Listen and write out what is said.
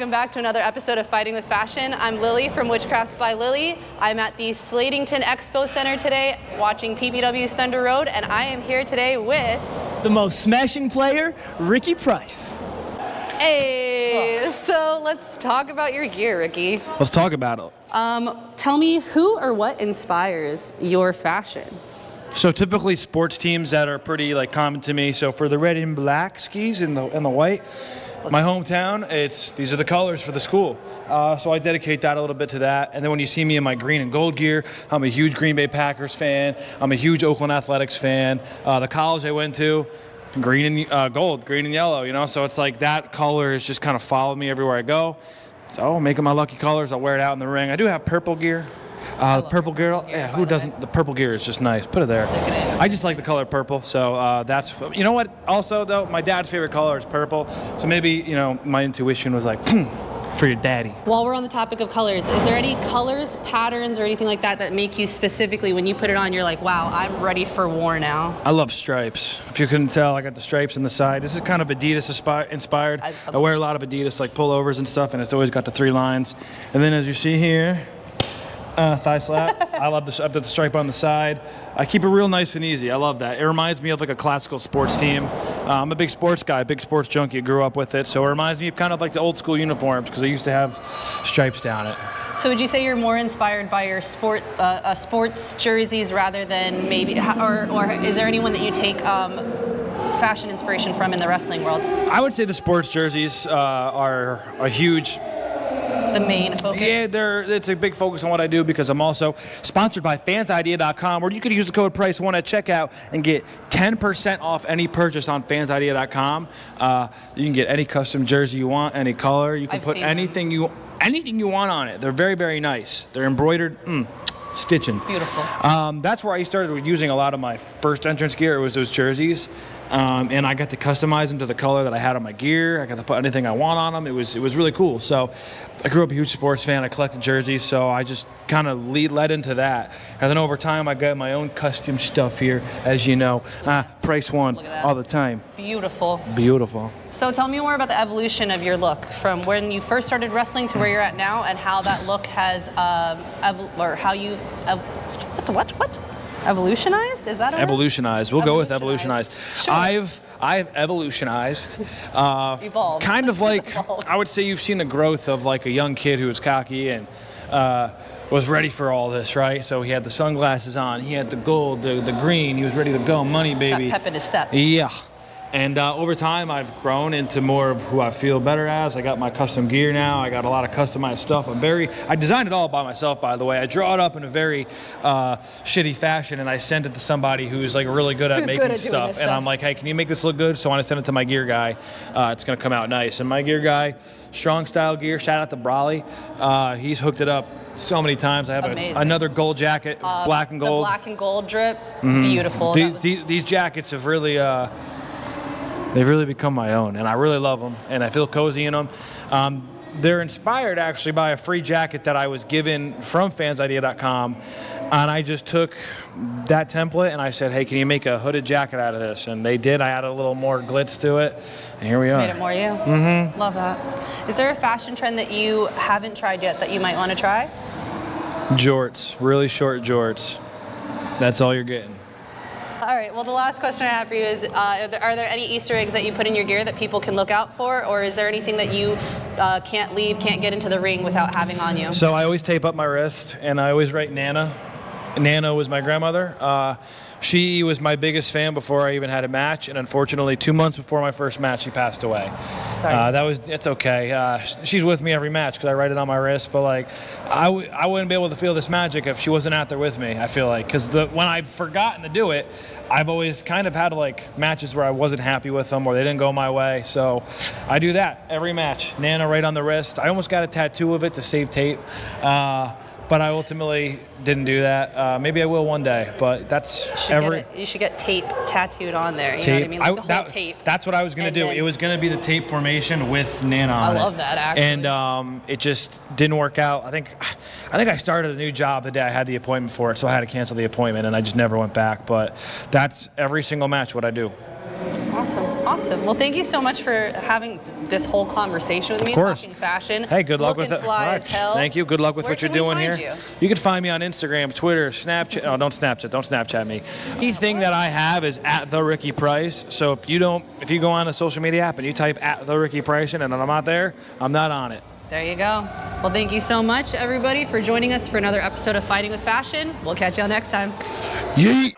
welcome back to another episode of Fighting with Fashion. I'm Lily from Witchcrafts by Lilly. I'm at the Slatington Expo Center today watching PPW's Thunder Road, and I am here today with the most smashing player, Ricky Pryce. Hey, so let's talk about your gear, Ricky. Let's talk about it. Tell me who or what inspires your fashion? So typically sports teams that are pretty common to me. So for the red and black skis and the white, my hometown, these are the colors for the school. So I dedicate that a little bit to that. And then when you see me in my green and gold gear, I'm a huge Green Bay Packers fan. I'm a huge Oakland Athletics fan. The college I went to, green and gold, green and yellow, you know? So it's like that color has just kind of followed me everywhere I go. So making my lucky colors, I'll wear it out in the ring. I do have purple gear. The purple gear, yeah, who doesn't? The purple gear is just nice. Put it there. I just like the color purple, so that's, you know what, also though, my dad's favorite color is purple, so maybe, you know, my intuition was like, it's for your daddy. While we're on the topic of colors, is there any colors, patterns, or anything like that that make you specifically, when you put it on, you're like, wow, I'm ready for war now? I love stripes. If you couldn't tell, I got the stripes in the side. This is kind of Adidas inspired. I wear a lot of Adidas pullovers and stuff, and it's always got the 3 lines. And then as you see here, thigh slap. I love the stripe on the side. I keep it real nice and easy. I love that. It reminds me of a classical sports team. I'm a big sports guy, big sports junkie. I grew up with it, so it reminds me of kind of like the old school uniforms because I used to have stripes down it. So would you say you're more inspired by your sports jerseys rather than maybe, or is there anyone that you take fashion inspiration from in the wrestling world? I would say the sports jerseys are a huge. The main focus? Yeah, it's a big focus on what I do because I'm also sponsored by fansidea.com, where you could use the code PRYCE1 at checkout and get 10% off any purchase on fansidea.com. You can get any custom jersey you want, any color. You can put anything you want on it. They're very, very nice. They're embroidered. Stitching. Beautiful. That's where I started using a lot of my first entrance gear. It was those jerseys, and I got to customize them to the color that I had on my gear. I got to put anything I want on them. It was really cool. So I grew up a huge sports fan. I collected jerseys, so I just kind of led into that. And then over time, I got my own custom stuff here, as you know. PRYCE1 all the time. Beautiful. Beautiful. So tell me more about the evolution of your look from when you first started wrestling to where you're at now, and how that look has, or how you've, what? Evolutionized? Is that a word? Evolutionized. We'll go with evolutionized. Sure. I've evolutionized. Evolved. Kind of like, I would say you've seen the growth of a young kid who was cocky and was ready for all this, right? So he had the sunglasses on, he had the gold, the green, he was ready to go, money baby. Got pep in his step. Yeah. And over time, I've grown into more of who I feel better as. I got my custom gear now. I got a lot of customized stuff. I designed it all by myself, by the way. I draw it up in a very shitty fashion, and I send it to somebody who's really good at making stuff. And I'm like, hey, can you make this look good? So when I send it to my gear guy, it's going to come out nice. And my gear guy, strong style gear, shout out to Brawley. He's hooked it up so many times. I have another gold jacket, black and gold. The black and gold drip, beautiful. These jackets have really... they've really become my own, and I really love them, and I feel cozy in them. They're inspired, actually, by a free jacket that I was given from fansidea.com, and I just took that template, and I said, hey, can you make a hooded jacket out of this? And they did. I added a little more glitz to it, and here we are. Made it more you? Mm-hmm. Love that. Is there a fashion trend that you haven't tried yet that you might want to try? Jorts, really short jorts. That's all you're getting. All right, well, the last question I have for you is, are there any Easter eggs that you put in your gear that people can look out for, or is there anything that you can't get into the ring without having on you? So I always tape up my wrist, and I always write Nana. Nana was my grandmother. She was my biggest fan before I even had a match, and unfortunately, 2 months before my first match, she passed away. Sorry. It's okay. She's with me every match because I write it on my wrist, but I wouldn't be able to feel this magic if she wasn't out there with me, I feel like, because when I've forgotten to do it, I've always kind of had matches where I wasn't happy with them or they didn't go my way, so I do that every match. Nana right on the wrist. I almost got a tattoo of it to save tape. But I ultimately didn't do that. Maybe I will one day, but that's you should get tape tattooed on there. You know what I mean? Like the whole tape. That's what I was going to do. It was going to be the tape formation with Nana on it. I love that, actually. And it just didn't work out. I think I started a new job the day I had the appointment for it, so I had to cancel the appointment, and I just never went back. But that's every single match what I do. Awesome. Awesome. Well, thank you so much for having this whole conversation with me, course. talking fashion. Hey, good luck with Looking it. fly as hell. Thank you. Good luck with Where what you're can we doing find here. you? You can find me on Instagram, Twitter, Snapchat. Oh, don't Snapchat me. Anything that I have is at the Ricky Pryce. So if you go on a social media app and you type at the Ricky Pryce and I'm not there, I'm not on it. There you go. Well, thank you so much, everybody, for joining us for another episode of Fighting with Fashion. We'll catch y'all next time. Yeet.